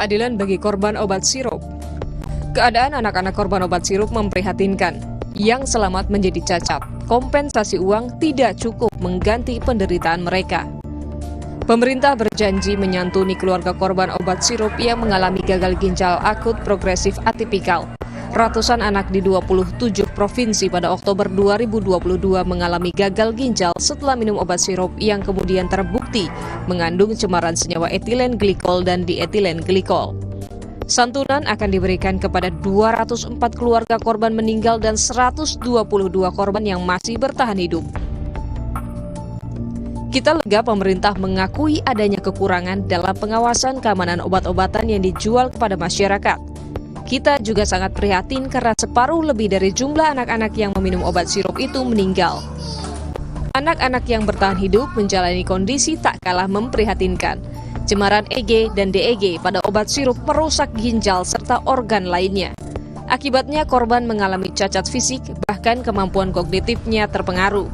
keadilan bagi korban obat sirup. Keadaan anak-anak korban obat sirup memprihatinkan. Yang selamat menjadi cacat. Kompensasi uang tidak cukup mengganti penderitaan mereka. Pemerintah berjanji menyantuni keluarga korban obat sirup yang mengalami gagal ginjal akut progresif atipikal. Ratusan anak di 27 provinsi pada Oktober 2022 mengalami gagal ginjal setelah minum obat sirup yang kemudian terbukti mengandung cemaran senyawa etilen glikol dan dietilen glikol. Santunan akan diberikan kepada 204 keluarga korban meninggal dan 122 korban yang masih bertahan hidup. Kita lega pemerintah mengakui adanya kekurangan dalam pengawasan keamanan obat-obatan yang dijual kepada masyarakat. Kita juga sangat prihatin karena separuh lebih dari jumlah anak-anak yang meminum obat sirup itu meninggal. Anak-anak yang bertahan hidup menjalani kondisi tak kalah memprihatinkan. Cemaran EG dan DEG pada obat sirup merusak ginjal serta organ lainnya. Akibatnya korban mengalami cacat fisik, bahkan kemampuan kognitifnya terpengaruh.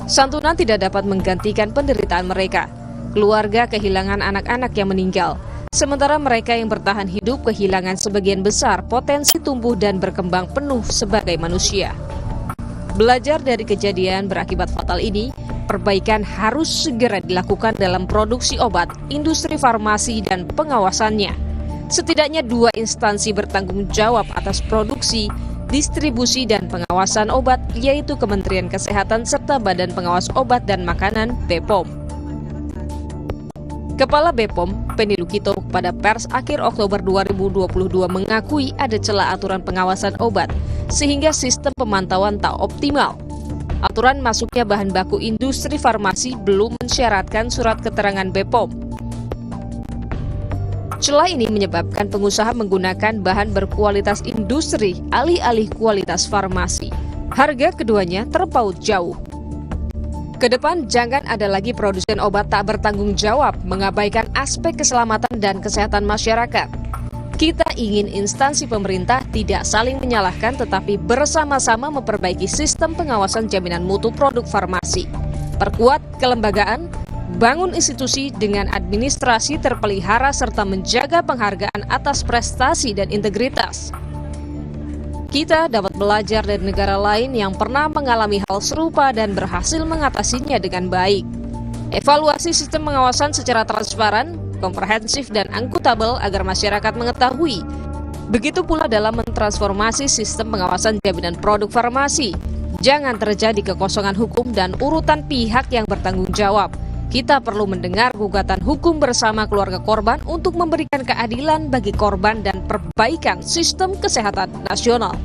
Santunan tidak dapat menggantikan penderitaan mereka. Keluarga kehilangan anak-anak yang meninggal, sementara mereka yang bertahan hidup kehilangan sebagian besar potensi tumbuh dan berkembang penuh sebagai manusia. Belajar dari kejadian berakibat fatal ini, perbaikan harus segera dilakukan dalam produksi obat, industri farmasi, dan pengawasannya. Setidaknya 2 instansi bertanggung jawab atas produksi, distribusi, dan pengawasan obat, yaitu Kementerian Kesehatan serta Badan Pengawas Obat dan Makanan (BPOM). Kepala BPOM, Penny Lukito, pada pers akhir Oktober 2022 mengakui ada celah aturan pengawasan obat, sehingga sistem pemantauan tak optimal. Aturan masuknya bahan baku industri farmasi belum mensyaratkan surat keterangan BPOM. Celah ini menyebabkan pengusaha menggunakan bahan berkualitas industri alih-alih kualitas farmasi. Harga keduanya terpaut jauh. Kedepan jangan ada lagi produsen obat tak bertanggung jawab mengabaikan aspek keselamatan dan kesehatan masyarakat. Kita ingin instansi pemerintah tidak saling menyalahkan tetapi bersama-sama memperbaiki sistem pengawasan jaminan mutu produk farmasi. Perkuat kelembagaan, bangun institusi dengan administrasi terpelihara serta menjaga penghargaan atas prestasi dan integritas. Kita dapat belajar dari negara lain yang pernah mengalami hal serupa dan berhasil mengatasinya dengan baik. Evaluasi sistem pengawasan secara transparan, komprehensif, dan akuntabel agar masyarakat mengetahui. Begitu pula dalam mentransformasi sistem pengawasan jaminan produk farmasi. Jangan terjadi kekosongan hukum dan urutan pihak yang bertanggung jawab. Kita perlu mendengar gugatan hukum bersama keluarga korban untuk memberikan keadilan bagi korban dan perbaikan sistem kesehatan nasional.